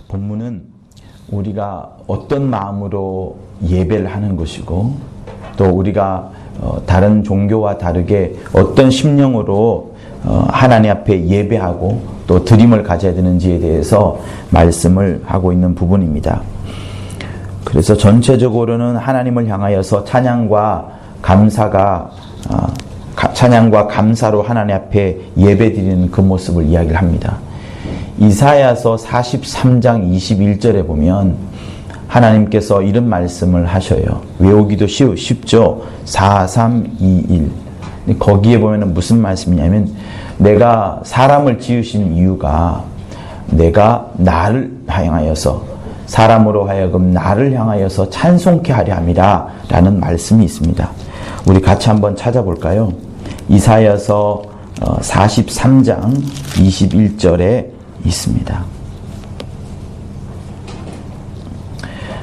본문은 우리가 어떤 마음으로 예배를 하는 것이고 또 우리가 다른 종교와 다르게 어떤 심령으로 하나님 앞에 예배하고 또 드림을 가져야 되는지에 대해서 말씀을 하고 있는 부분입니다. 그래서 전체적으로는 하나님을 향하여서 찬양과 감사로 하나님 앞에 예배드리는 그 모습을 이야기를 합니다. 이사야서 43장 21절에 보면 하나님께서 이런 말씀을 하셔요. 외우기도 쉽죠. 4321. 거기에 보면 무슨 말씀이냐면 내가 사람을 지으신 이유가 내가 나를 향하여서 사람으로 하여금 나를 향하여서 찬송케 하려 함이라 라는 말씀이 있습니다. 우리 같이 한번 찾아볼까요? 이사야서 43장 21절에 있습니다.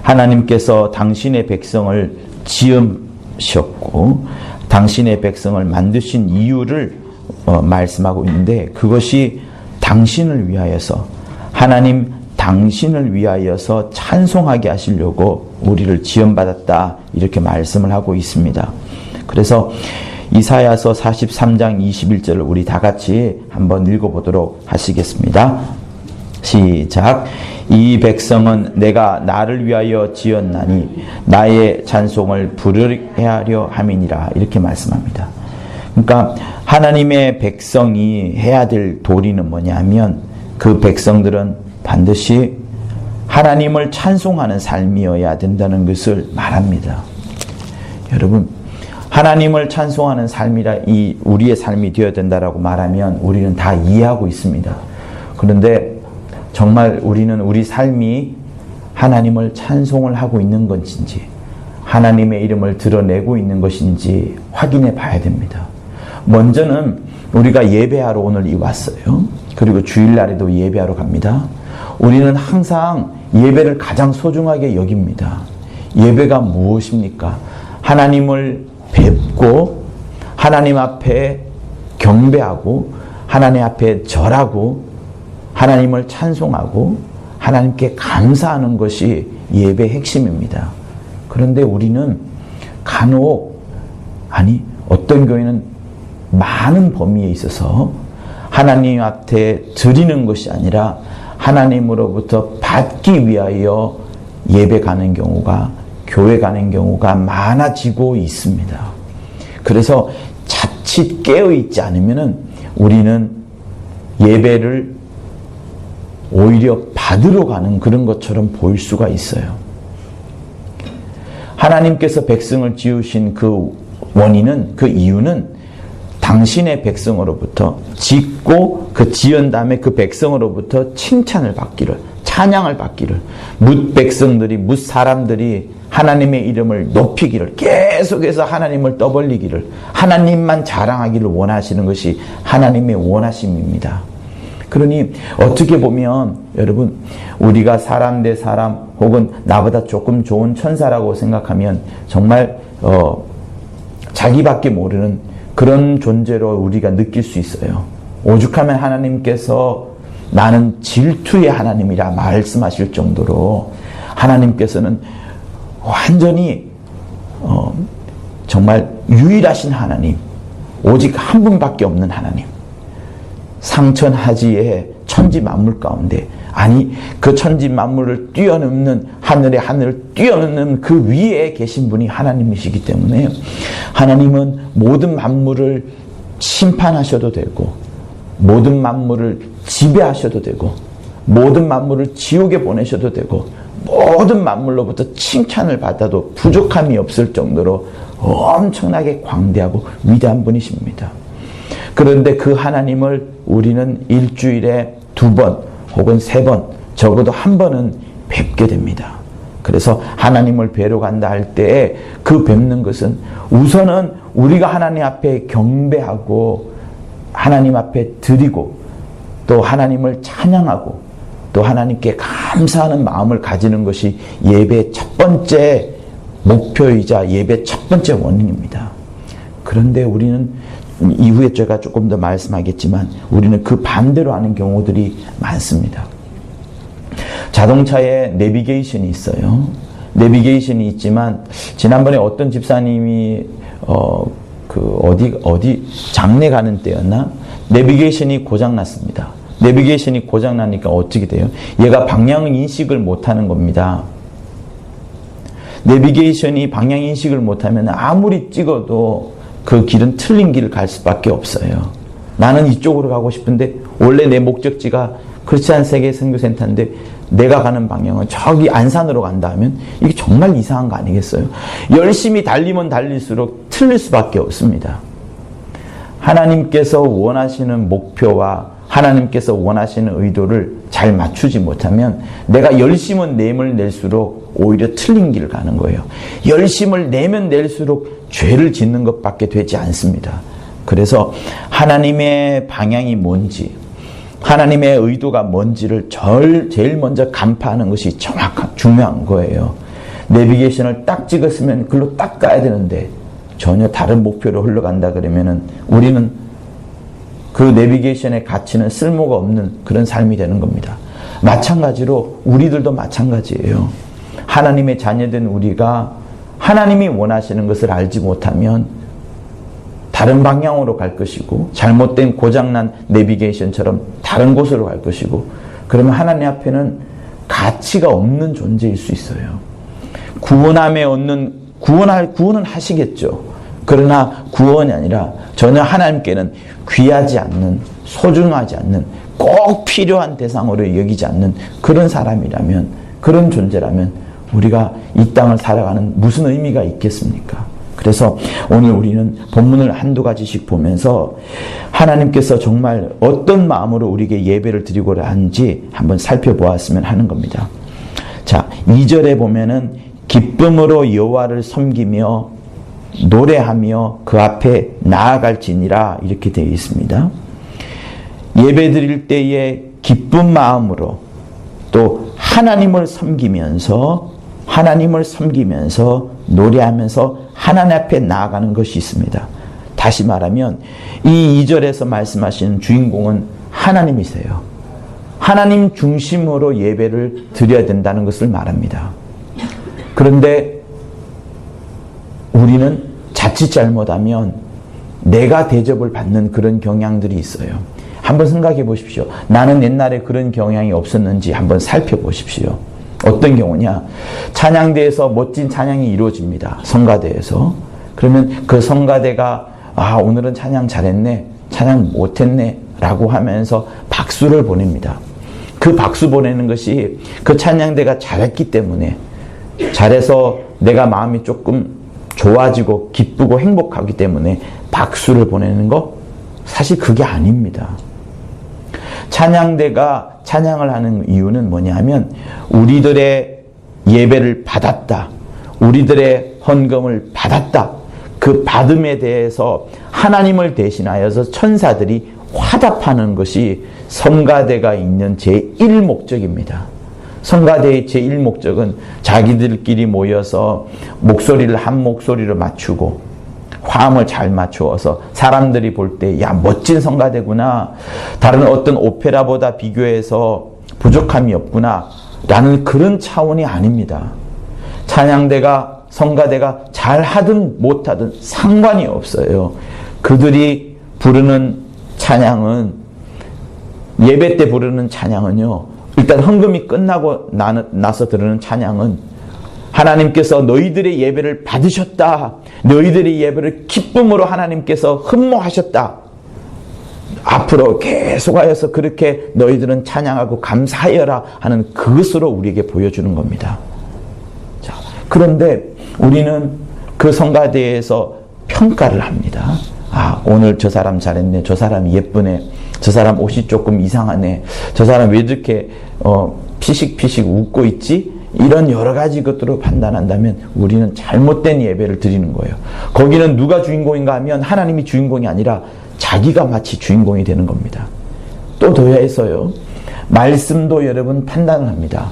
하나님께서 당신의 백성을 지으셨고 당신의 백성을 만드신 이유를 말씀하고 있는데 그것이 당신을 위하여서 하나님 당신을 위하여서 찬송하게 하시려고 우리를 지음받았다 이렇게 말씀을 하고 있습니다. 그래서 이사야서 43장 21절을 우리 다 같이 한번 읽어보도록 하시겠습니다. 시작. 이 백성은 내가 나를 위하여 지었나니 나의 찬송을 부르게 하려 함이니라 이렇게 말씀합니다. 그러니까 하나님의 백성이 해야 될 도리는 뭐냐면 그 백성들은 반드시 하나님을 찬송하는 삶이어야 된다는 것을 말합니다. 여러분, 하나님을 찬송하는 삶이라 이 우리의 삶이 되어야 된다라고 말하면 우리는 다 이해하고 있습니다. 그런데 정말 우리는 우리 삶이 하나님을 찬송을 하고 있는 것인지 하나님의 이름을 드러내고 있는 것인지 확인해 봐야 됩니다. 먼저는 우리가 예배하러 오늘 왔어요. 그리고 주일날에도 예배하러 갑니다. 우리는 항상 예배를 가장 소중하게 여깁니다. 예배가 무엇입니까? 하나님을 뵙고 하나님 앞에 경배하고 하나님 앞에 절하고 하나님을 찬송하고 하나님께 감사하는 것이 예배의 핵심입니다. 그런데 우리는 어떤 교회는 많은 범위에 있어서 하나님 앞에 드리는 것이 아니라 하나님으로부터 받기 위하여 예배 가는 경우가 교회 가는 경우가 많아지고 있습니다. 그래서 자칫 깨어있지 않으면 우리는 예배를 오히려 받으러 가는 그런 것처럼 보일 수가 있어요. 하나님께서 백성을 지으신 그 원인은, 그 이유는 당신의 백성으로부터 짓고 그 지은 다음에 그 백성으로부터 칭찬을 받기를, 찬양을 받기를, 뭇 사람들이 하나님의 이름을 높이기를, 계속해서 하나님을 떠벌리기를, 하나님만 자랑하기를 원하시는 것이 하나님의 원하심입니다. 그러니 어떻게 보면 여러분, 우리가 사람 대 사람 혹은 나보다 조금 좋은 천사라고 생각하면 정말 자기밖에 모르는 그런 존재로 우리가 느낄 수 있어요. 오죽하면 하나님께서 나는 질투의 하나님이라 말씀하실 정도로 하나님께서는 완전히 정말 유일하신 하나님, 오직 한 분밖에 없는 하나님, 상천하지의 천지 만물 가운데, 아니 그 천지 만물을 뛰어넘는 하늘을 뛰어넘는 그 위에 계신 분이 하나님이시기 때문에 하나님은 모든 만물을 심판하셔도 되고 모든 만물을 지배하셔도 되고 모든 만물을 지옥에 보내셔도 되고 모든 만물로부터 칭찬을 받아도 부족함이 없을 정도로 엄청나게 광대하고 위대한 분이십니다. 그런데 그 하나님을 우리는 일주일에 2번 혹은 3번, 적어도 1번은 뵙게 됩니다. 그래서 하나님을 뵈러 간다 할 때에 그 뵙는 것은 우선은 우리가 하나님 앞에 경배하고 하나님 앞에 드리고 또 하나님을 찬양하고 또 하나님께 감사하는 마음을 가지는 것이 예배의 첫 번째 목표이자 예배의 첫 번째 원인입니다. 그런데 우리는 이후에 제가 조금 더 말씀하겠지만 우리는 그 반대로 하는 경우들이 많습니다. 자동차에 내비게이션이 있어요. 내비게이션이 있지만 지난번에 어떤 집사님이 어디 장례 가는 때였나? 내비게이션이 고장났습니다. 내비게이션이 고장나니까 어떻게 돼요? 얘가 방향 인식을 못하는 겁니다. 내비게이션이 방향 인식을 못하면 아무리 찍어도 그 길은 틀린 길을 갈 수밖에 없어요. 나는 이쪽으로 가고 싶은데 원래 내 목적지가 크리스찬 세계 선교센터인데 내가 가는 방향은 저기 안산으로 간다 하면 이게 정말 이상한 거 아니겠어요? 열심히 달리면 달릴수록 틀릴 수밖에 없습니다. 하나님께서 원하시는 목표와 하나님께서 원하시는 의도를 잘 맞추지 못하면 내가 열심을 내면 낼수록 오히려 틀린 길을 가는 거예요. 열심을 내면 낼수록 죄를 짓는 것밖에 되지 않습니다. 그래서 하나님의 방향이 뭔지, 하나님의 의도가 뭔지를 제일 먼저 간파하는 것이 중요한 거예요. 내비게이션을 딱 찍었으면 글로 딱 가야 되는데 전혀 다른 목표로 흘러간다 그러면은 우리는 그 내비게이션의 가치는 쓸모가 없는 그런 삶이 되는 겁니다. 마찬가지로 우리들도 마찬가지예요. 하나님의 자녀된 우리가 하나님이 원하시는 것을 알지 못하면 다른 방향으로 갈 것이고 잘못된 고장난 내비게이션처럼 다른 곳으로 갈 것이고 그러면 하나님 앞에는 가치가 없는 존재일 수 있어요. 구원은 하시겠죠. 그러나 구원이 아니라 전혀 하나님께는 귀하지 않는, 소중하지 않는, 꼭 필요한 대상으로 여기지 않는 그런 사람이라면, 그런 존재라면 우리가 이 땅을 살아가는 무슨 의미가 있겠습니까? 그래서 오늘 우리는 본문을 한두 가지씩 보면서 하나님께서 정말 어떤 마음으로 우리에게 예배를 드리고자 하는지 한번 살펴보았으면 하는 겁니다. 자, 2절에 보면은 기쁨으로 여호와를 섬기며 노래하며 그 앞에 나아갈지니라 이렇게 되어 있습니다. 예배 드릴 때에 기쁜 마음으로 또 하나님을 섬기면서 노래하면서 하나님 앞에 나아가는 것이 있습니다. 다시 말하면 이 2절에서 말씀하시는 주인공은 하나님이세요. 하나님 중심으로 예배를 드려야 된다는 것을 말합니다. 그런데 우리는 자칫 잘못하면 내가 대접을 받는 그런 경향들이 있어요. 한번 생각해 보십시오. 나는 옛날에 그런 경향이 없었는지 한번 살펴보십시오. 어떤 경우냐? 찬양대에서 멋진 찬양이 이루어집니다. 성가대에서. 그러면 그 성가대가 오늘은 찬양 잘했네, 찬양 못했네 라고 하면서 박수를 보냅니다. 그 박수 보내는 것이 그 찬양대가 잘했기 때문에, 잘해서 내가 마음이 조금 좋아지고 기쁘고 행복하기 때문에 박수를 보내는 거, 사실 그게 아닙니다. 찬양대가 찬양을 하는 이유는 뭐냐면 우리들의 예배를 받았다, 우리들의 헌금을 받았다, 그 받음에 대해서 하나님을 대신하여서 천사들이 화답하는 것이 성가대가 있는 제1목적입니다. 성가대의 제1목적은 자기들끼리 모여서 목소리를 한 목소리로 맞추고 화음을 잘 맞추어서 사람들이 볼 때 야, 멋진 성가대구나, 다른 어떤 오페라보다 비교해서 부족함이 없구나 라는 그런 차원이 아닙니다. 찬양대가, 성가대가 잘하든 못하든 상관이 없어요. 그들이 부르는 찬양은, 예배 때 부르는 찬양은요, 일단 헌금이 끝나고 나서 들으는 찬양은 하나님께서 너희들의 예배를 받으셨다, 너희들의 예배를 기쁨으로 하나님께서 흠모하셨다, 앞으로 계속하여서 그렇게 너희들은 찬양하고 감사하여라 하는 그것으로 우리에게 보여주는 겁니다. 자, 그런데 우리는 그 성가대에서 평가를 합니다. 오늘 저 사람 잘했네, 저 사람 예쁘네, 저 사람 옷이 조금 이상하네, 저 사람 왜 이렇게 피식피식 웃고 있지? 이런 여러 가지 것들을 판단한다면 우리는 잘못된 예배를 드리는 거예요. 거기는 누가 주인공인가 하면 하나님이 주인공이 아니라 자기가 마치 주인공이 되는 겁니다. 또 더해서요, 말씀도 여러분 판단을 합니다.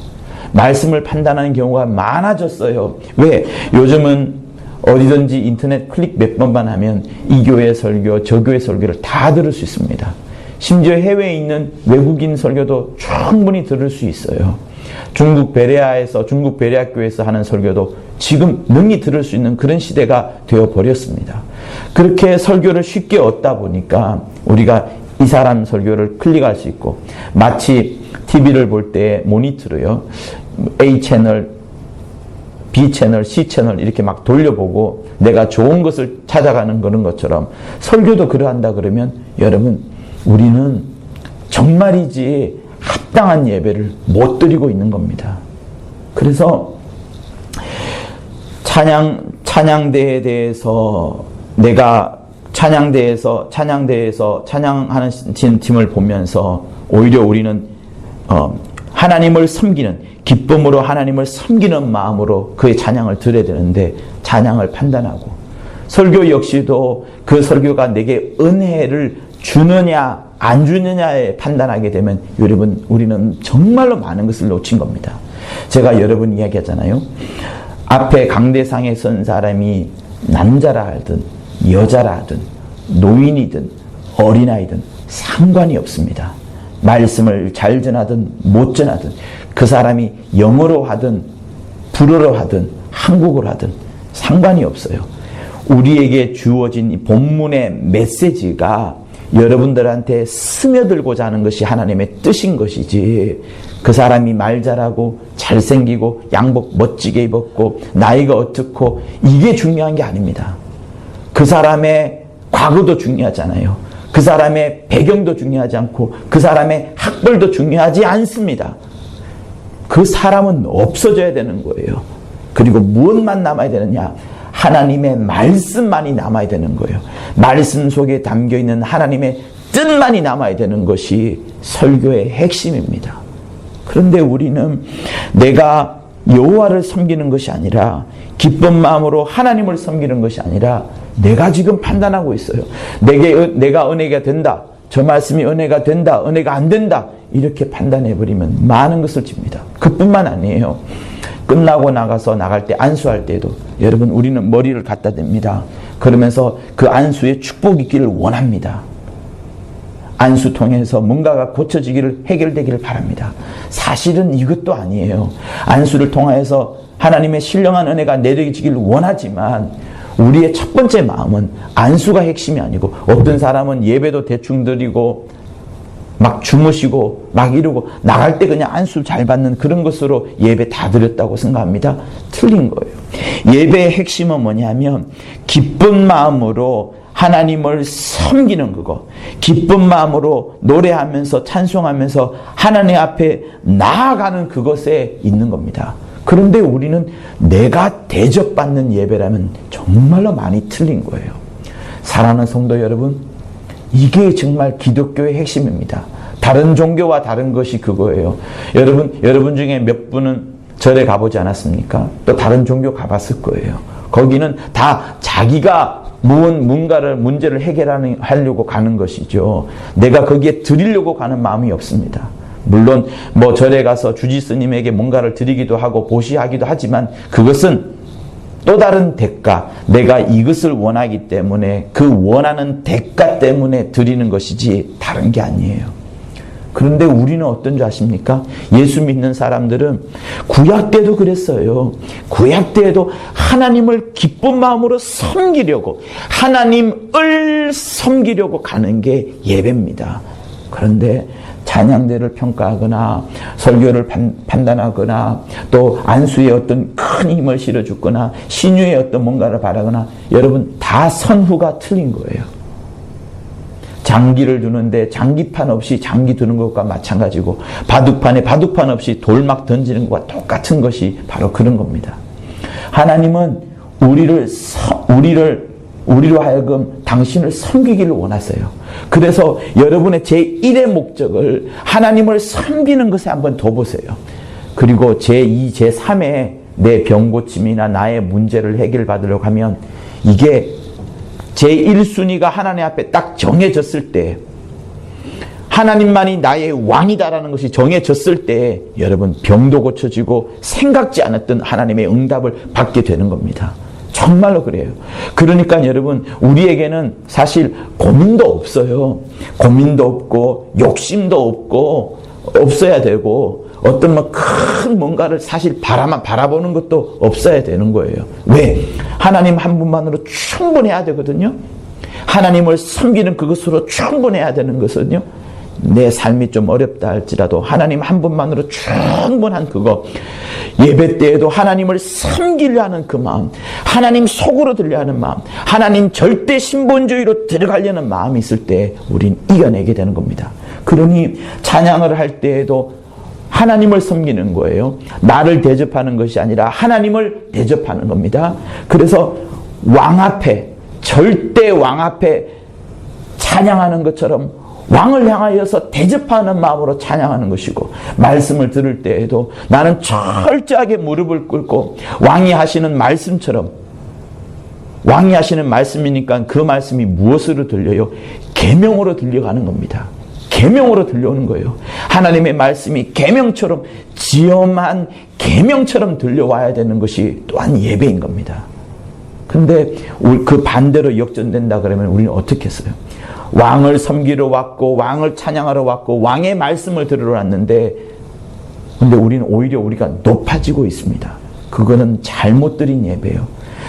말씀을 판단하는 경우가 많아졌어요. 왜? 요즘은 어디든지 인터넷 클릭 몇 번만 하면 이 교회 설교, 저 교회 설교를 다 들을 수 있습니다. 심지어 해외에 있는 외국인 설교도 충분히 들을 수 있어요. 중국 베레아에서, 중국 베레아교회에서 하는 설교도 지금 능히 들을 수 있는 그런 시대가 되어버렸습니다. 그렇게 설교를 쉽게 얻다 보니까 우리가 이 사람 설교를 클릭할 수 있고, 마치 TV를 볼 때 모니터로요, A 채널, B 채널, C 채널 이렇게 막 돌려보고 내가 좋은 것을 찾아가는 그런 것처럼 설교도 그러한다 그러면 여러분, 우리는 정말이지 합당한 예배를 못 드리고 있는 겁니다. 그래서 찬양대에 대해서 내가 찬양대에서 찬양하는 팀을 보면서 오히려 우리는 하나님을 섬기는, 기쁨으로 하나님을 섬기는 마음으로 그의 찬양을 드려야 되는데 찬양을 판단하고, 설교 역시도 그 설교가 내게 은혜를 주느냐 안 주느냐에 판단하게 되면 여러분, 우리는 정말로 많은 것을 놓친 겁니다. 제가 여러분 이야기하잖아요. 앞에 강대상에 선 사람이 남자라 하든 여자라 하든 노인이든 어린아이든 상관이 없습니다. 말씀을 잘 전하든 못 전하든, 그 사람이 영어로 하든 불어로 하든 한국어로 하든 상관이 없어요. 우리에게 주어진 이 본문의 메시지가 여러분들한테 스며들고자 하는 것이 하나님의 뜻인 것이지, 그 사람이 말 잘하고 잘생기고 양복 멋지게 입었고 나이가 어떻고 이게 중요한 게 아닙니다. 그 사람의 과거도 중요하잖아요. 그 사람의 배경도 중요하지 않고 그 사람의 학벌도 중요하지 않습니다. 그 사람은 없어져야 되는 거예요. 그리고 무엇만 남아야 되느냐? 하나님의 말씀만이 남아야 되는 거예요. 말씀 속에 담겨있는 하나님의 뜻만이 남아야 되는 것이 설교의 핵심입니다. 그런데 우리는 내가 여호와를 섬기는 것이 아니라, 기쁜 마음으로 하나님을 섬기는 것이 아니라 내가 지금 판단하고 있어요. 내가 은혜가 된다, 저 말씀이 은혜가 된다, 은혜가 안 된다, 이렇게 판단해버리면 많은 것을 집니다. 그뿐만 아니에요. 끝나고 나갈 때, 안수할 때도 여러분, 우리는 머리를 갖다 댑니다. 그러면서 그 안수에 축복이 있기를 원합니다. 안수 통해서 뭔가가 고쳐지기를, 해결되기를 바랍니다. 사실은 이것도 아니에요. 안수를 통해서 하나님의 신령한 은혜가 내려지기를 원하지만 우리의 첫 번째 마음은 안수가 핵심이 아니고, 어떤 사람은 예배도 대충 드리고 막 주무시고 막 이러고 나갈 때 그냥 안수 잘 받는 그런 것으로 예배 다 드렸다고 생각합니다. 틀린 거예요. 예배의 핵심은 뭐냐면 기쁜 마음으로 하나님을 섬기는 그거, 기쁜 마음으로 노래하면서 찬송하면서 하나님 앞에 나아가는 그것에 있는 겁니다. 그런데 우리는 내가 대접받는 예배라면 정말로 많이 틀린 거예요. 사랑하는 성도 여러분, 이게 정말 기독교의 핵심입니다. 다른 종교와 다른 것이 그거예요. 여러분 중에 몇 분은 절에 가보지 않았습니까? 또 다른 종교 가봤을 거예요. 거기는 다 자기가 문제를 해결하려고 가는 것이죠. 내가 거기에 드리려고 가는 마음이 없습니다. 물론 뭐 절에 가서 주지스님에게 뭔가를 드리기도 하고 보시하기도 하지만 그것은 또 다른 대가, 내가 이것을 원하기 때문에 그 원하는 대가 때문에 드리는 것이지 다른 게 아니에요. 그런데 우리는 어떤 줄 아십니까? 예수 믿는 사람들은 구약 때도 그랬어요. 구약 때에도 하나님을 기쁜 마음으로 섬기려고, 하나님을 섬기려고 가는 게 예배입니다. 그런데 찬양대를 평가하거나 설교를 판단하거나 또 안수에 어떤 큰 힘을 실어주거나 신유에 어떤 뭔가를 바라거나, 여러분 다 선후가 틀린 거예요. 장기를 두는데 장기판 없이 장기 두는 것과 마찬가지고, 바둑판에 바둑판 없이 돌막 던지는 것과 똑같은 것이 바로 그런 겁니다. 하나님은 우리로 하여금 당신을 섬기기를 원하세요. 그래서 여러분의 제1의 목적을 하나님을 섬기는 것에 한번 더 보세요. 그리고 제2, 제3의 내 병고침이나 나의 문제를 해결받으려고 하면, 이게 제1순위가 하나님 앞에 딱 정해졌을 때, 하나님만이 나의 왕이다라는 것이 정해졌을 때 여러분 병도 고쳐지고 생각지 않았던 하나님의 응답을 받게 되는 겁니다. 정말로 그래요. 그러니까 여러분, 우리에게는 사실 고민도 없어요. 고민도 없고 욕심도 없고 없어야 되고 어떤 뭐 큰 뭔가를 사실 바라보는 것도 없어야 되는 거예요. 왜? 하나님 한 분만으로 충분해야 되거든요. 하나님을 섬기는 그것으로 충분해야 되는 것은요, 내 삶이 좀 어렵다 할지라도 하나님 한 분만으로 충분한 그거, 예배 때에도 하나님을 섬기려 하는 그 마음, 하나님 속으로 들려 하는 마음, 하나님 절대 신본주의로 들어가려는 마음이 있을 때 우린 이겨내게 되는 겁니다. 그러니 찬양을 할 때에도 하나님을 섬기는 거예요. 나를 대접하는 것이 아니라 하나님을 대접하는 겁니다. 그래서 왕 앞에, 절대 왕 앞에 찬양하는 것처럼 왕을 향하여서 대접하는 마음으로 찬양하는 것이고, 말씀을 들을 때에도 나는 철저하게 무릎을 꿇고 왕이 하시는 말씀처럼, 왕이 하시는 말씀이니까 그 말씀이 무엇으로 들려요? 계명으로 들려가는 겁니다. 계명으로 들려오는 거예요. 하나님의 말씀이 계명처럼, 지엄한 계명처럼 들려와야 되는 것이 또한 예배인 겁니다. 근데 그 반대로 역전된다 그러면 우리는 어떻게 했어요? 왕을 섬기러 왔고 왕을 찬양하러 왔고 왕의 말씀을 들으러 왔는데, 근데 우리는 오히려 우리가 높아지고 있습니다. 그거는 잘못 드린 예배예요.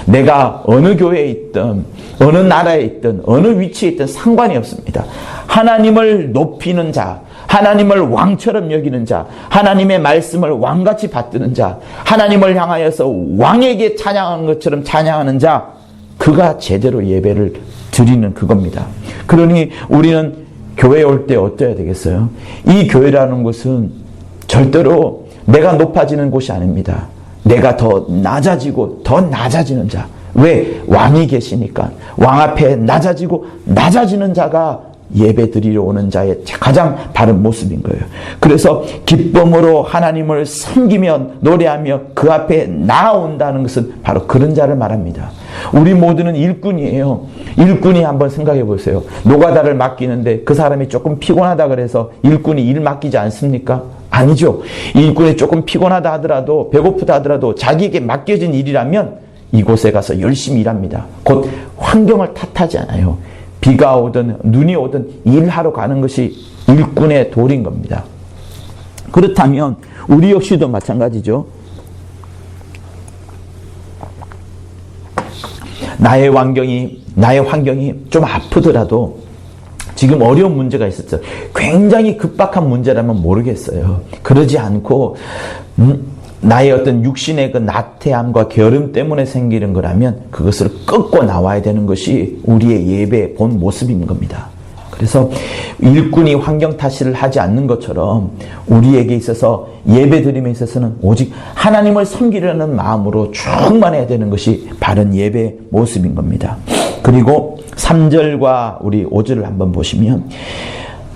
내가 어느 교회에 있든 어느 나라에 있든 어느 위치에 있든 상관이 없습니다. 하나님을 높이는 자, 하나님을 왕처럼 여기는 자, 하나님의 말씀을 왕같이 받드는 자, 하나님을 향하여서 왕에게 찬양하는 것처럼 찬양하는 자, 그가 제대로 예배를 드리는 그겁니다. 그러니 우리는 교회에 올 때 어떠해야 되겠어요? 이 교회라는 곳은 절대로 내가 높아지는 곳이 아닙니다. 내가 더 낮아지고 더 낮아지는 자. 왜? 왕이 계시니까. 왕 앞에 낮아지고 낮아지는 자가 예배 드리러 오는 자의 가장 바른 모습인 거예요. 그래서 기쁨으로 하나님을 섬기며 노래하며 그 앞에 나아온다는 것은 바로 그런 자를 말합니다. 우리 모두는 일꾼이에요. 일꾼이 한번 생각해 보세요. 노가다를 맡기는데 그 사람이 조금 피곤하다 그래서 일꾼이 일 맡기지 않습니까? 아니죠. 일꾼이 조금 피곤하다 하더라도, 배고프다 하더라도 자기에게 맡겨진 일이라면 이곳에 가서 열심히 일합니다. 곧 환경을 탓하지 않아요. 비가 오든 눈이 오든 일하러 가는 것이 일꾼의 도리인 겁니다. 그렇다면 우리 역시도 마찬가지죠. 나의 환경이 좀 아프더라도, 지금 어려운 문제가 있었죠. 굉장히 급박한 문제라면 모르겠어요. 그러지 않고 나의 어떤 육신의 그 나태함과 게으름 때문에 생기는 거라면 그것을 끊고 나와야 되는 것이 우리의 예배의 본 모습인 겁니다. 그래서 일꾼이 환경 탓을 하지 않는 것처럼 우리에게 있어서 예배 드림에 있어서는 오직 하나님을 섬기려는 마음으로 충만해야 되는 것이 바른 예배의 모습인 겁니다. 그리고 3절과 우리 5절을 한번 보시면,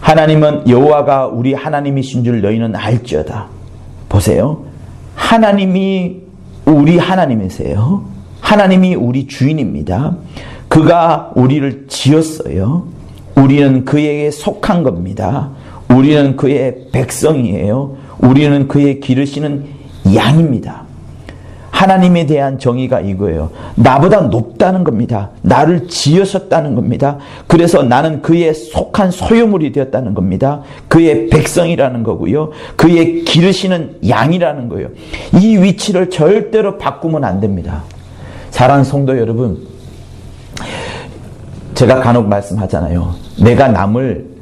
하나님은 여호와가 우리 하나님이신 줄 너희는 알지어다. 보세요. 하나님이 우리 하나님이세요. 하나님이 우리 주인입니다. 그가 우리를 지었어요. 우리는 그에게 속한 겁니다. 우리는 그의 백성이에요. 우리는 그의 기르시는 양입니다. 하나님에 대한 정의가 이거예요. 나보다 높다는 겁니다. 나를 지으셨다는 겁니다. 그래서 나는 그의 속한 소유물이 되었다는 겁니다. 그의 백성이라는 거고요. 그의 기르시는 양이라는 거예요. 이 위치를 절대로 바꾸면 안 됩니다. 사랑하는 성도 여러분, 제가 간혹 말씀하잖아요.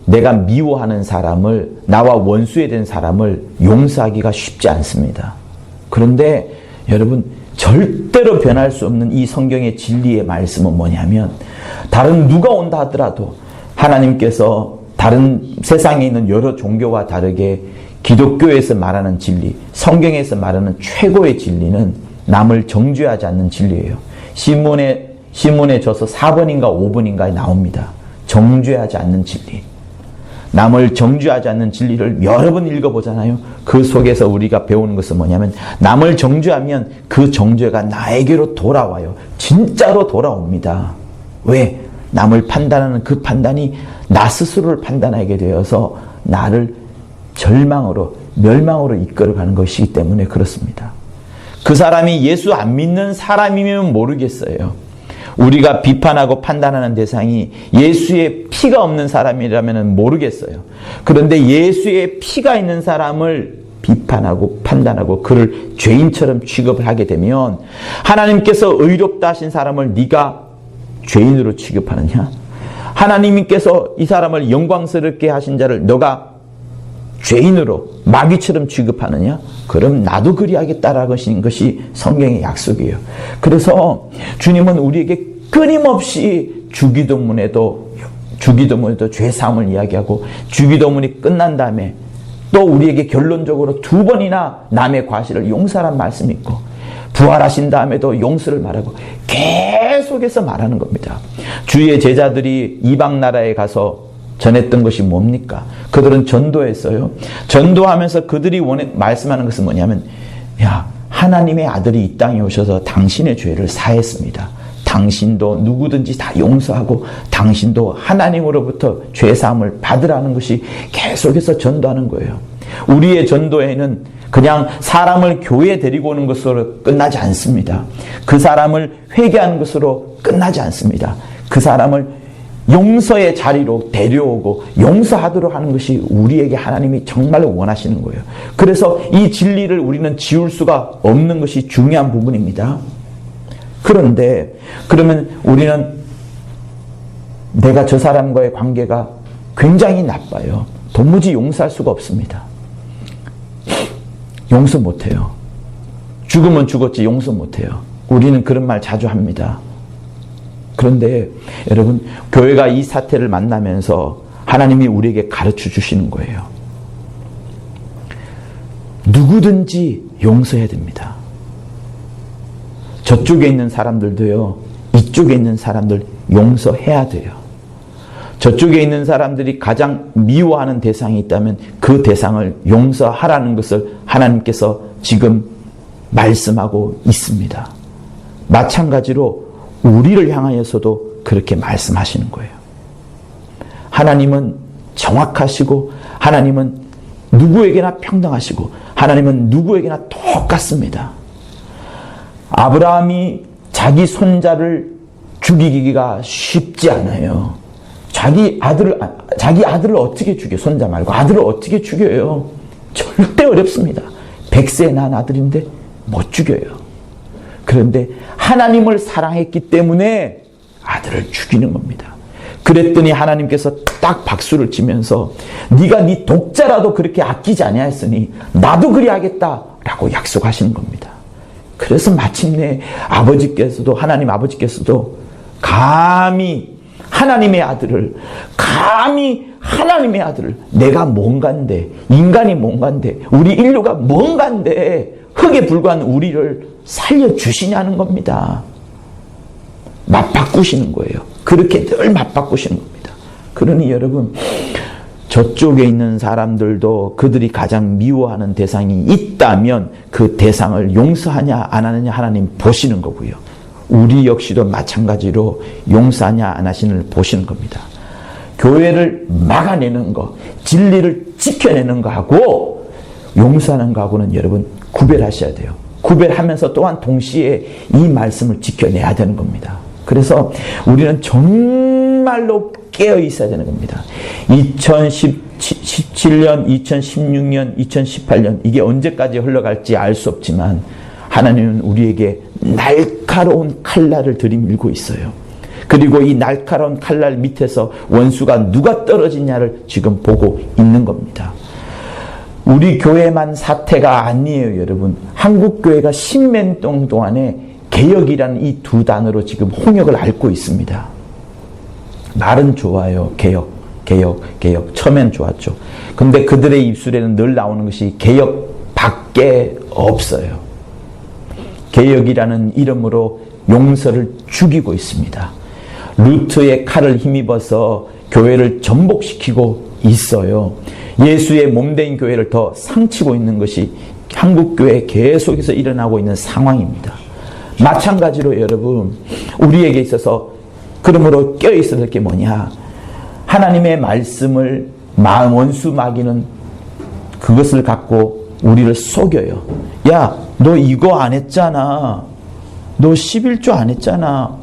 내가 미워하는 사람을, 나와 원수에 된 사람을 용서하기가 쉽지 않습니다. 그런데 여러분, 절대로 변할 수 없는 이 성경의 진리의 말씀은 뭐냐면, 다른 누가 온다 하더라도 하나님께서 다른 세상에 있는 여러 종교와 다르게 기독교에서 말하는 진리, 성경에서 말하는 최고의 진리는 남을 정죄하지 않는 진리예요. 시문에 져서 4번인가 5번인가에 나옵니다. 정죄하지 않는 진리. 남을 정죄하지 않는 진리를 여러 번 읽어보잖아요. 그 속에서 우리가 배우는 것은 뭐냐면, 남을 정죄하면 그 정죄가 나에게로 돌아와요. 진짜로 돌아옵니다. 왜? 남을 판단하는 그 판단이 나 스스로를 판단하게 되어서 나를 절망으로, 멸망으로 이끌어가는 것이기 때문에 그렇습니다. 그 사람이 예수 안 믿는 사람이면 모르겠어요. 우리가 비판하고 판단하는 대상이 예수의 피가 없는 사람이라면 모르겠어요. 그런데 예수의 피가 있는 사람을 비판하고 판단하고 그를 죄인처럼 취급을 하게 되면 하나님께서 의롭다 하신 사람을 네가 죄인으로 취급하느냐? 하나님께서 이 사람을 영광스럽게 하신 자를 너가 죄인으로 마귀처럼 취급하느냐? 그럼 나도 그리하겠다라고 하신 것이 성경의 약속이에요. 그래서 주님은 우리에게 끊임없이 주기도문에도 죄사함을 이야기하고 주기도문이 끝난 다음에 또 우리에게 결론적으로 2번이나 남의 과실을 용서하라는 말씀이 있고 부활하신 다음에도 용서를 말하고 계속해서 말하는 겁니다. 주의 제자들이 이방 나라에 가서 전했던 것이 뭡니까? 그들은 전도했어요. 전도하면서 그들이 말씀하는 것은 뭐냐면 야, 하나님의 아들이 이 땅에 오셔서 당신의 죄를 사했습니다. 당신도 누구든지 다 용서하고 당신도 하나님으로부터 죄사함을 받으라는 것이 계속해서 전도하는 거예요. 우리의 전도에는 그냥 사람을 교회에 데리고 오는 것으로 끝나지 않습니다. 그 사람을 회개하는 것으로 끝나지 않습니다. 그 사람을 용서의 자리로 데려오고 용서하도록 하는 것이 우리에게 하나님이 정말로 원하시는 거예요. 그래서 이 진리를 우리는 지울 수가 없는 것이 중요한 부분입니다. 그런데 그러면 우리는 내가 저 사람과의 관계가 굉장히 나빠요. 도무지 용서할 수가 없습니다. 용서 못해요. 죽으면 죽었지 용서 못해요. 우리는 그런 말 자주 합니다. 그런데 여러분, 교회가 이 사태를 만나면서 하나님이 우리에게 가르쳐 주시는 거예요. 누구든지 용서해야 됩니다. 저쪽에 있는 사람들도요, 이쪽에 있는 사람들 용서해야 돼요. 저쪽에 있는 사람들이 가장 미워하는 대상이 있다면 그 대상을 용서하라는 것을 하나님께서 지금 말씀하고 있습니다. 마찬가지로 우리를 향하여서도 그렇게 말씀하시는 거예요. 하나님은 정확하시고 하나님은 누구에게나 평등하시고 하나님은 누구에게나 똑같습니다. 아브라함이 자기 손자를 죽이기가 쉽지 않아요. 자기 아들을 어떻게 죽여? 손자 말고 아들을 어떻게 죽여요? 절대 어렵습니다. 100세 난 아들인데 못 죽여요. 그런데 하나님을 사랑했기 때문에 아들을 죽이는 겁니다. 그랬더니 하나님께서 딱 박수를 치면서 네가 네 독자라도 그렇게 아끼지 아니하였으니 나도 그리하겠다라고 약속하시는 겁니다. 그래서 마침내 하나님 아버지께서도 감히 하나님의 아들을 내가 뭔간데, 인간이 뭔간데, 우리 인류가 뭔간데 흙에 불과한 우리를 살려주시냐는 겁니다. 맞바꾸시는 거예요. 그렇게 늘 맞바꾸시는 겁니다. 그러니 여러분, 저쪽에 있는 사람들도 그들이 가장 미워하는 대상이 있다면 그 대상을 용서하냐 안 하느냐 하나님 보시는 거고요. 우리 역시도 마찬가지로 용서하냐 안 하시는 보시는 겁니다. 교회를 막아내는 거, 진리를 지켜내는 거하고 용서하는 거하고는 여러분 구별하셔야 돼요. 구별하면서 또한 동시에 이 말씀을 지켜내야 되는 겁니다. 그래서 우리는 정말로 깨어 있어야 되는 겁니다. 2017년, 2016년, 2018년 이게 언제까지 흘러갈지 알 수 없지만 하나님은 우리에게 날카로운 칼날을 들이밀고 있어요. 그리고 이 날카로운 칼날 밑에서 원수가 누가 떨어지냐를 지금 보고 있는 겁니다. 우리 교회만 사태가 아니에요, 여러분. 한국교회가 10년 동안에 개혁이라는 이 두 단어로 지금 홍역을 앓고 있습니다. 말은 좋아요. 개혁. 처음엔 좋았죠. 근데 그들의 입술에는 늘 나오는 것이 개혁밖에 없어요. 개혁이라는 이름으로 용서를 죽이고 있습니다. 루트의 칼을 힘입어서 교회를 전복시키고 있어요. 예수의 몸된 교회를 더 상치고 있는 것이 한국교회에 계속해서 일어나고 있는 상황입니다. 마찬가지로 여러분, 우리에게 있어서 그러므로 껴있어야 될 게 뭐냐? 하나님의 말씀을 원수 마귀는 그것을 갖고 우리를 속여요. 야, 너 이거 안 했잖아. 너 11조 안 했잖아.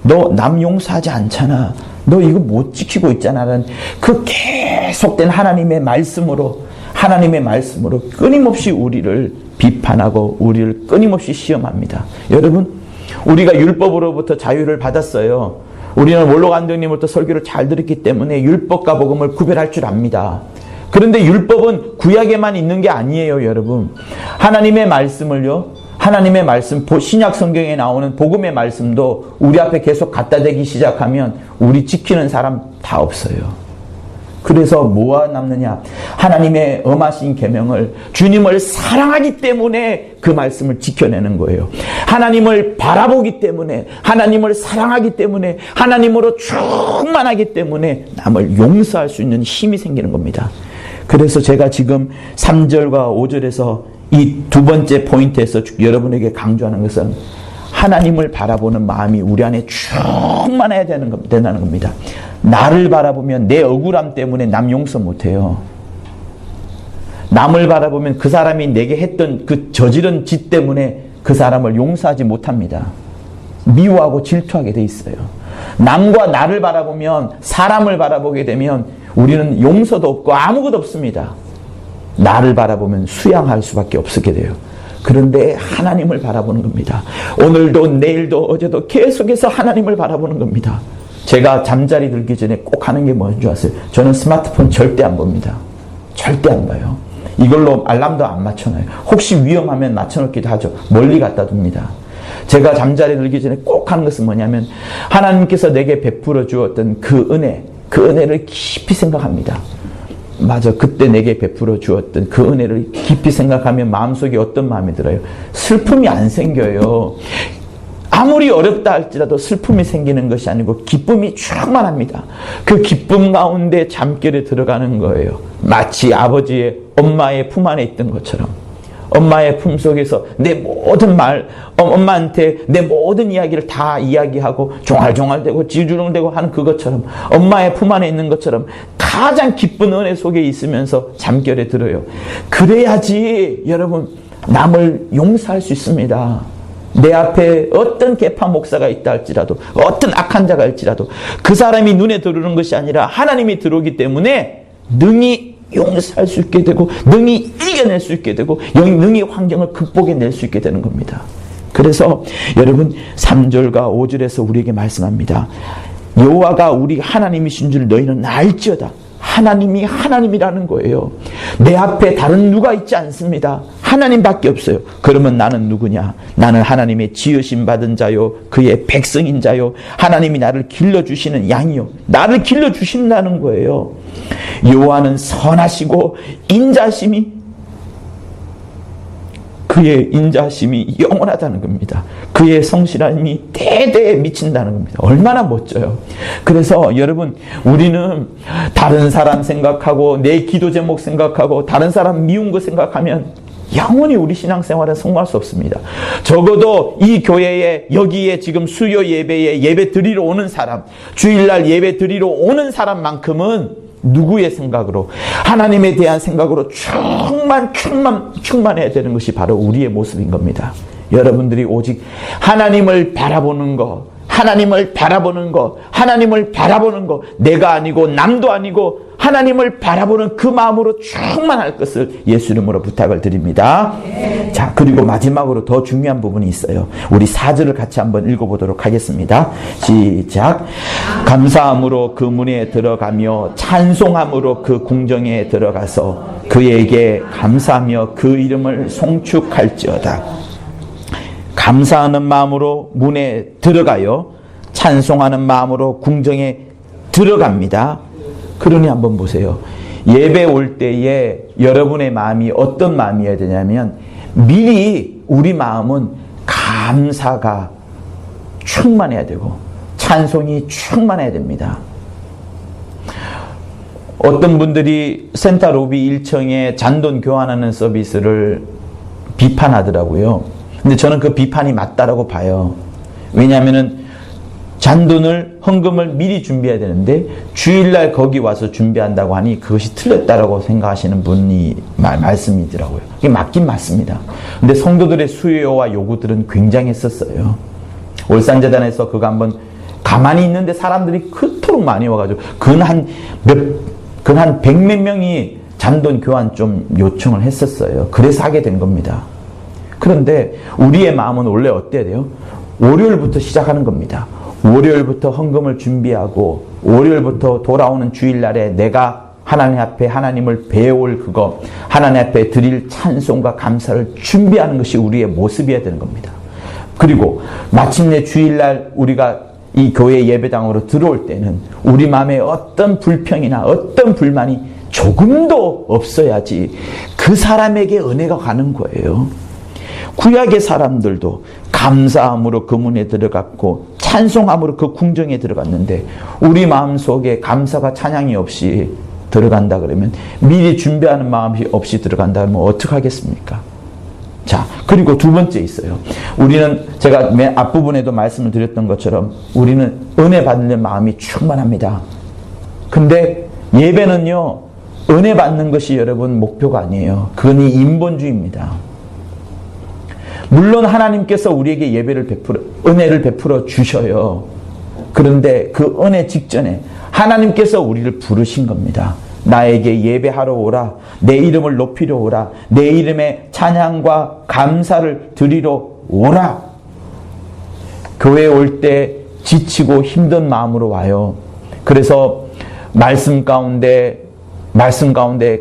너 남 용서하지 않잖아. 너 이거 못 지키고 있잖아. 라는 그 계속된 하나님의 말씀으로 끊임없이 우리를 비판하고 우리를 끊임없이 시험합니다. 여러분, 우리가 율법으로부터 자유를 받았어요. 우리는 원로 감독님으로부터 설교를 잘 들었기 때문에 율법과 복음을 구별할 줄 압니다. 그런데 율법은 구약에만 있는 게 아니에요, 여러분. 하나님의 말씀을요, 하나님의 말씀, 신약 성경에 나오는 복음의 말씀도 우리 앞에 계속 갖다 대기 시작하면 우리 지키는 사람 다 없어요. 그래서 뭐가 남느냐? 하나님의 엄하신 계명을, 주님을 사랑하기 때문에 그 말씀을 지켜내는 거예요. 하나님을 바라보기 때문에, 하나님을 사랑하기 때문에, 하나님으로 충만하기 때문에 남을 용서할 수 있는 힘이 생기는 겁니다. 그래서 제가 지금 3절과 5절에서 이 두 번째 포인트에서 여러분에게 강조하는 것은 하나님을 바라보는 마음이 우리 안에 충만해야 된다는 겁니다. 나를 바라보면 내 억울함 때문에 남 용서 못해요. 남을 바라보면 그 사람이 내게 했던 그 저지른 짓 때문에 그 사람을 용서하지 못합니다. 미워하고 질투하게 돼 있어요. 남과 나를 바라보면, 사람을 바라보게 되면 우리는 용서도 없고 아무것도 없습니다. 나를 바라보면 수양할 수밖에 없게 돼요. 그런데 하나님을 바라보는 겁니다. 오늘도 내일도 어제도 계속해서 하나님을 바라보는 겁니다. 제가 잠자리 들기 전에 꼭 하는 게 뭔지 아세요? 저는 스마트폰 절대 안 봅니다. 절대 안 봐요. 이걸로 알람도 안 맞춰놔요. 혹시 위험하면 맞춰놓기도 하죠. 멀리 갖다 둡니다. 제가 잠자리 들기 전에 꼭 하는 것은 뭐냐면 하나님께서 내게 베풀어 주었던 그 은혜를 깊이 생각합니다. 맞아, 그때 내게 베풀어 주었던 그 은혜를 깊이 생각하면 마음속에 어떤 마음이 들어요? 슬픔이 안 생겨요. 아무리 어렵다 할지라도 슬픔이 생기는 것이 아니고 기쁨이 충만합니다. 그 기쁨 가운데 잠결에 들어가는 거예요. 마치 아버지의, 엄마의 품 안에 있던 것처럼. 엄마의 품속에서 내 모든 말, 엄마한테 내 모든 이야기를 다 이야기하고 종알종알대고 지주렁대고 하는 그것처럼, 엄마의 품 안에 있는 것처럼 가장 기쁜 은혜 속에 있으면서 잠결에 들어요. 그래야지 여러분 남을 용서할 수 있습니다. 내 앞에 어떤 개파 목사가 있다 할지라도, 어떤 악한 자가 할지라도 그 사람이 눈에 들어오는 것이 아니라 하나님이 들어오기 때문에 능히 용서할 수 있게 되고, 능히 이겨낼 수 있게 되고, 능히 환경을 극복해낼 수 있게 되는 겁니다. 그래서 여러분 3절과 5절에서 우리에게 말씀합니다. 여호와가 우리 하나님이신 줄 너희는 알지어다. 하나님이 하나님이라는 거예요. 내 앞에 다른 누가 있지 않습니다. 하나님밖에 없어요. 그러면 나는 누구냐? 나는 하나님의 지으심 받은 자요, 그의 백성인 자요, 하나님이 나를 길러주시는 양이요, 나를 길러주신다는 거예요. 여호와는 선하시고 인자심이, 그의 인자심이 영원하다는 겁니다. 그의 성실함이 대대에 미친다는 겁니다. 얼마나 멋져요. 그래서 여러분, 우리는 다른 사람 생각하고 내 기도 제목 생각하고 다른 사람 미운 거 생각하면 영원히 우리 신앙생활은 성공할 수 없습니다. 적어도 이 교회에, 여기에 지금 수요 예배에 예배 드리러 오는 사람, 주일날 예배 드리러 오는 사람만큼은 누구의 생각으로? 하나님에 대한 생각으로 충만해야 되는 것이 바로 우리의 모습인 겁니다. 여러분들이 오직 하나님을 바라보는 거, 하나님을 바라보는 거, 내가 아니고 남도 아니고 하나님을 바라보는 그 마음으로 충만할 것을 예수 이름으로 부탁을 드립니다. 자, 그리고 마지막으로 더 중요한 부분이 있어요. 우리 4절을 같이 한번 읽어보도록 하겠습니다. 시작. 감사함으로 그 문에 들어가며 찬송함으로 그 궁정에 들어가서 그에게 감사하며 그 이름을 송축할지어다. 감사하는 마음으로 문에 들어가요. 찬송하는 마음으로 궁정에 들어갑니다. 그러니 한번 보세요. 예배 올 때에 여러분의 마음이 어떤 마음이어야 되냐면, 미리 우리 마음은 감사가 충만해야 되고 찬송이 충만해야 됩니다. 어떤 분들이 센터 로비 1층에 잔돈 교환하는 서비스를 비판하더라고요. 근데 저는 그 비판이 맞다라고 봐요. 왜냐하면은 잔돈을, 헌금을 미리 준비해야 되는데 주일날 거기 와서 준비한다고 하니 그것이 틀렸다라고 생각하시는 분이 말씀이더라고요. 그게 맞긴 맞습니다. 근데 성도들의 수요와 요구들은 굉장했었어요. 올산재단에서 그거 한번 가만히 있는데 사람들이 그토록 많이 와가지고 근 한 100몇 명이 잔돈 교환 좀 요청을 했었어요. 그래서 하게 된 겁니다. 그런데 우리의 마음은 원래 어때야 돼요? 월요일부터 시작하는 겁니다. 월요일부터 헌금을 준비하고 월요일부터 돌아오는 주일날에 내가 하나님 앞에 하나님을 배울 그거, 하나님 앞에 드릴 찬송과 감사를 준비하는 것이 우리의 모습이어야 되는 겁니다. 그리고 마침내 주일날 우리가 이 교회 예배당으로 들어올 때는 우리 마음에 어떤 불평이나 어떤 불만이 조금도 없어야지 그 사람에게 은혜가 가는 거예요. 구약의 사람들도 감사함으로 그 문에 들어갔고 찬송함으로 그 궁정에 들어갔는데 우리 마음속에 감사가 찬양이 없이 들어간다 그러면, 미리 준비하는 마음이 없이 들어간다 그러면 어떡하겠습니까? 자, 그리고 두 번째 있어요. 우리는 제가 맨 앞부분에도 말씀을 드렸던 것처럼 우리는 은혜 받는 마음이 충만합니다. 근데 예배는요, 은혜 받는 것이 여러분 목표가 아니에요. 그건 인본주의입니다. 물론 하나님께서 우리에게 은혜를 베풀어 주셔요. 그런데 그 은혜 직전에 하나님께서 우리를 부르신 겁니다. 나에게 예배하러 오라. 내 이름을 높이러 오라. 내 이름에 찬양과 감사를 드리러 오라. 교회에 올 때 지치고 힘든 마음으로 와요. 그래서 말씀 가운데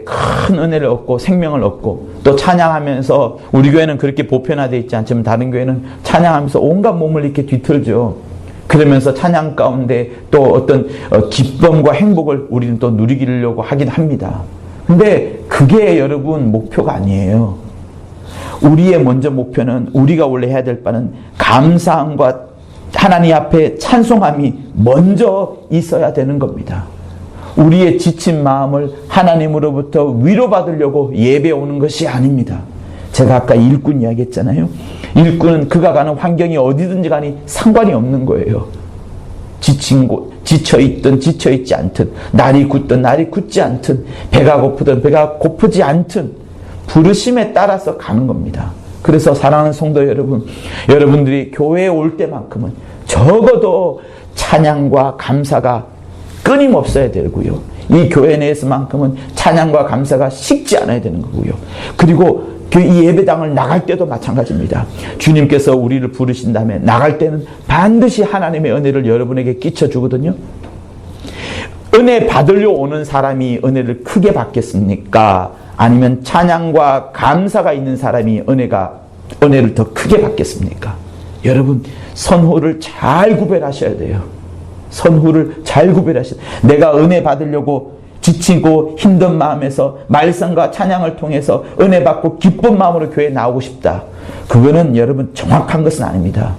큰 은혜를 얻고 생명을 얻고 또 찬양하면서, 우리 교회는 그렇게 보편화되어 있지 않지만 다른 교회는 찬양하면서 온갖 몸을 이렇게 뒤틀죠. 그러면서 찬양 가운데 또 어떤 기쁨과 행복을 우리는 또 누리려고 하긴 합니다. 근데 그게 여러분 목표가 아니에요. 우리의 먼저 목표는, 우리가 원래 해야 될 바는 감사함과 하나님 앞에 찬송함이 먼저 있어야 되는 겁니다. 우리의 지친 마음을 하나님으로부터 위로받으려고 예배 오는 것이 아닙니다. 제가 아까 일꾼 이야기했잖아요. 일꾼은 그가 가는 환경이 어디든지 가니 상관이 없는 거예요. 지쳐있든 지쳐있지 않든, 날이 굳든 날이 굳지 않든, 배가 고프든 배가 고프지 않든 부르심에 따라서 가는 겁니다. 그래서 사랑하는 성도 여러분, 여러분들이 교회에 올 때만큼은 적어도 찬양과 감사가 끊임없어야 되고요. 이 교회 내에서만큼은 찬양과 감사가 식지 않아야 되는 거고요. 그리고 이 예배당을 나갈 때도 마찬가지입니다. 주님께서 우리를 부르신 다음에 나갈 때는 반드시 하나님의 은혜를 여러분에게 끼쳐주거든요. 은혜 받으려 오는 사람이 은혜를 크게 받겠습니까? 아니면 찬양과 감사가 있는 사람이 은혜를 더 크게 받겠습니까? 여러분, 선후를 잘 구별하셔야 돼요. 선후를 잘 구별하셔야 돼요. 내가 은혜 받으려고 지치고 힘든 마음에서 말씀과 찬양을 통해서 은혜 받고 기쁜 마음으로 교회에 나오고 싶다. 그거는 여러분 정확한 것은 아닙니다.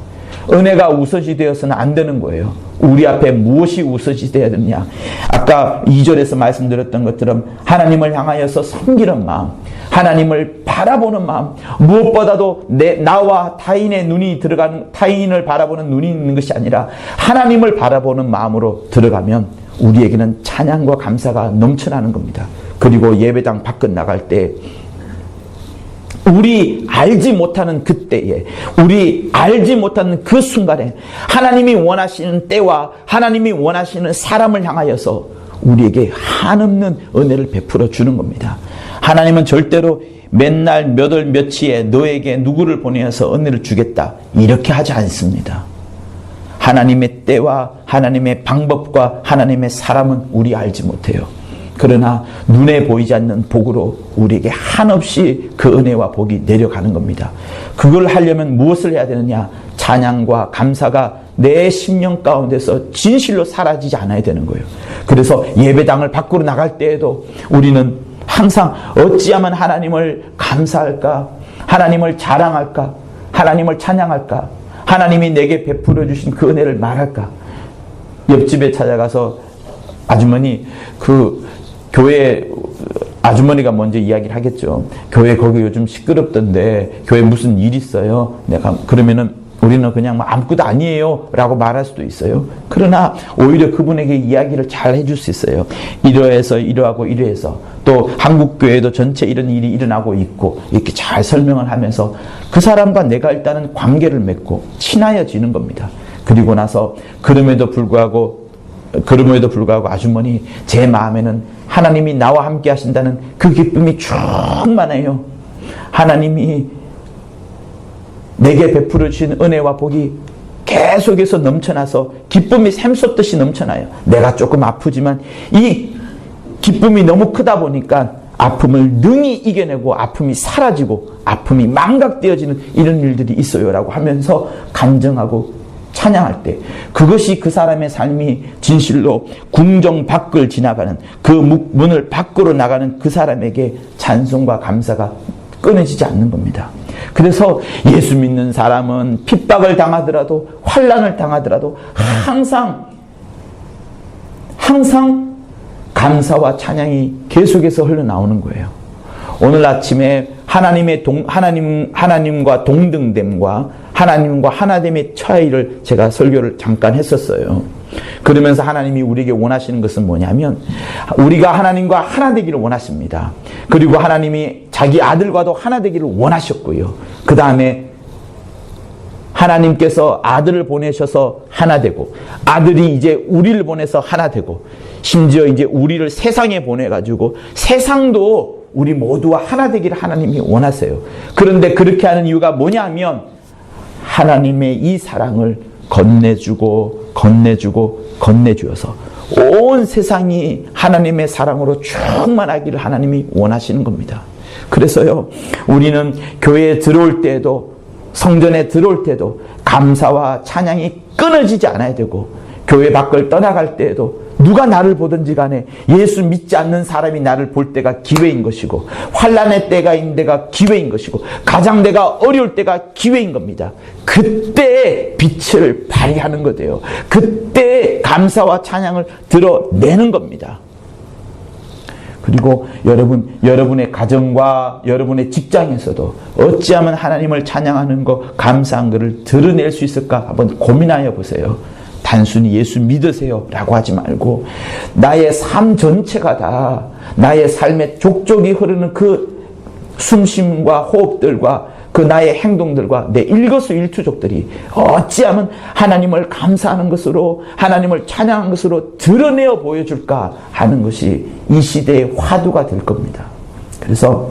은혜가 우선시 되어서는 안 되는 거예요. 우리 앞에 무엇이 우선시 되어야 되느냐. 아까 2절에서 말씀드렸던 것처럼 하나님을 향하여서 섬기는 마음, 하나님을 바라보는 마음, 무엇보다도 나와 타인을 바라보는 눈이 있는 것이 아니라 하나님을 바라보는 마음으로 들어가면 우리에게는 찬양과 감사가 넘쳐나는 겁니다. 그리고 예배당 밖을 나갈 때 우리 알지 못하는 그때에, 우리 알지 못하는 그 순간에 하나님이 원하시는 때와 하나님이 원하시는 사람을 향하여서 우리에게 한없는 은혜를 베풀어 주는 겁니다. 하나님은 절대로 맨날 몇 월 며칠에 너에게 누구를 보내어서 은혜를 주겠다, 이렇게 하지 않습니다. 하나님의 때와 하나님의 방법과 하나님의 사람은 우리 알지 못해요. 그러나 눈에 보이지 않는 복으로 우리에게 한없이 그 은혜와 복이 내려가는 겁니다. 그걸 하려면 무엇을 해야 되느냐? 찬양과 감사가 내 심령 가운데서 진실로 사라지지 않아야 되는 거예요. 그래서 예배당을 밖으로 나갈 때에도 우리는 항상 어찌하면 하나님을 감사할까? 하나님을 자랑할까? 하나님을 찬양할까? 하나님이 내게 베풀어 주신 그 은혜를 말할까? 옆집에 찾아가서 아주머니, 교회 아주머니가 먼저 이야기를 하겠죠. 교회 거기 요즘 시끄럽던데 교회 무슨 일 있어요? 그러면은 우리는 그냥 아무것도 아니에요 라고 말할 수도 있어요. 그러나 오히려 그분에게 이야기를 잘 해줄 수 있어요. 이러해서 이러하고 이러해서, 또 한국교회도 전체 이런 일이 일어나고 있고, 이렇게 잘 설명을 하면서 그 사람과 내가 일단은 관계를 맺고 친해지는 겁니다. 그리고 나서 그럼에도 불구하고 아주머니, 제 마음에는 하나님이 나와 함께 하신다는 그 기쁨이 충만해요. 하나님이 내게 베풀어 주신 은혜와 복이 계속해서 넘쳐나서 기쁨이 샘솟듯이 넘쳐나요. 내가 조금 아프지만 이 기쁨이 너무 크다 보니까 아픔을 능히 이겨내고 아픔이 사라지고 아픔이 망각되어지는 이런 일들이 있어요 라고 하면서 간증하고 찬양할 때, 그것이 그 사람의 삶이 진실로 궁정 밖을 지나가는 그 문을 밖으로 나가는 그 사람에게 찬송과 감사가 끊어지지 않는 겁니다. 그래서 예수 믿는 사람은 핍박을 당하더라도 환난을 당하더라도 항상 감사와 찬양이 계속해서 흘러나오는 거예요. 오늘 아침에 하나님과 동등됨과 하나님과 하나됨의 차이를 제가 설교를 잠깐 했었어요. 그러면서 하나님이 우리에게 원하시는 것은 뭐냐면 우리가 하나님과 하나 되기를 원하십니다. 그리고 하나님이 자기 아들과도 하나 되기를 원하셨고요. 그 다음에 하나님께서 아들을 보내셔서 하나 되고, 아들이 이제 우리를 보내서 하나 되고, 심지어 이제 우리를 세상에 보내가지고 세상도 우리 모두와 하나 되기를 하나님이 원하세요. 그런데 그렇게 하는 이유가 뭐냐면 하나님의 이 사랑을 건네주어서 온 세상이 하나님의 사랑으로 충만하기를 하나님이 원하시는 겁니다. 그래서요, 우리는 교회에 들어올 때에도, 성전에 들어올 때도 감사와 찬양이 끊어지지 않아야 되고, 교회 밖을 떠나갈 때에도 누가 나를 보든지 간에 예수 믿지 않는 사람이 나를 볼 때가 기회인 것이고, 환난의 때가 있는 데가 기회인 것이고, 가장 내가 어려울 때가 기회인 겁니다. 그때 빛을 발휘하는 거예요. 그때 감사와 찬양을 드러내는 겁니다. 그리고 여러분의 가정과 여러분의 직장에서도 어찌하면 하나님을 찬양하는 것, 감사한 것을 드러낼 수 있을까 한번 고민하여 보세요. 단순히 예수 믿으세요 라고 하지 말고 나의 삶 전체가 다, 나의 삶의 족족이 흐르는 그 숨쉼과 호흡들과 그 나의 행동들과 내 일거수일투족들이 어찌하면 하나님을 감사하는 것으로, 하나님을 찬양하는 것으로 드러내어 보여줄까 하는 것이 이 시대의 화두가 될 겁니다. 그래서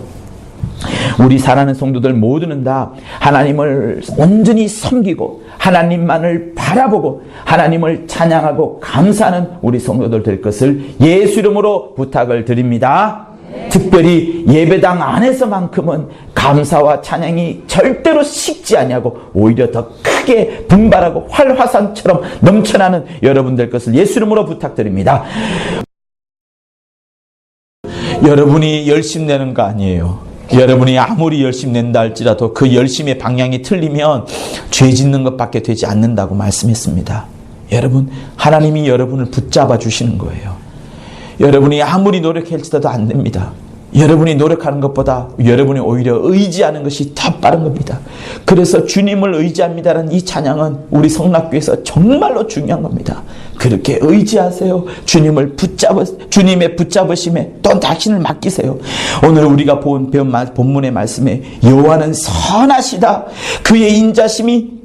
우리 사랑하는 성도들 모두는 다 하나님을 온전히 섬기고 하나님만을 바라보고 하나님을 찬양하고 감사하는 우리 성도들 될 것을 예수 이름으로 부탁을 드립니다. 특별히 예배당 안에서만큼은 감사와 찬양이 절대로 식지 아니하고 오히려 더 크게 분발하고 활화산처럼 넘쳐나는 여러분 될 것을 예수 이름으로 부탁드립니다. 여러분이 열심 내는 거 아니에요. 여러분이 아무리 열심 낸다 할지라도 그 열심의 방향이 틀리면 죄 짓는 것밖에 되지 않는다고 말씀했습니다. 여러분, 하나님이 여러분을 붙잡아 주시는 거예요. 여러분이 아무리 노력할지라도 안 됩니다. 여러분이 노력하는 것보다 여러분이 오히려 의지하는 것이 더 빠른 겁니다. 그래서 주님을 의지합니다라는 이 찬양은 우리 성락교에서 정말로 중요한 겁니다. 그렇게 의지하세요. 주님의 붙잡으심에 또 당신을 맡기세요. 오늘 우리가 배운 본문의 말씀에 여호와는 선하시다. 그의 인자심이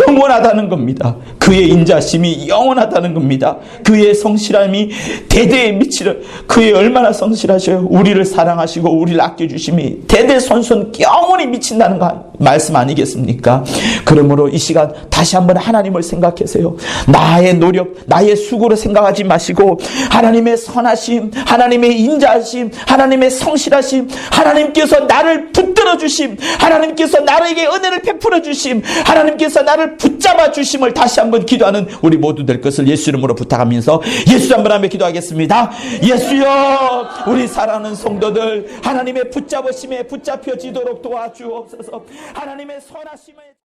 영원하다는 겁니다. 그의 인자심이 영원하다는 겁니다. 그의 성실함이 대대에 미치는, 그의 얼마나 성실하셔요. 우리를 사랑하시고 우리를 아껴주심이 대대손손 영원히 미친다는 말씀 아니겠습니까? 그러므로 이 시간 다시 한번 하나님을 생각하세요. 나의 노력, 나의 수고를 생각하지 마시고 하나님의 선하심, 하나님의 인자하심, 하나님의 성실하심, 하나님께서 나를 붙들어 주심, 하나님께서 나에게 은혜를 베풀어 주심, 하나님께서 나를 붙잡아 주심을 다시 한번 기도하는 우리 모두 될 것을 예수 이름으로 부탁하면서 예수 한번 하며 기도하겠습니다. 예수여, 우리 사랑하는 성도들 하나님의 붙잡으심에 붙잡혀지도록 도와주옵소서. 하나님의 선하심에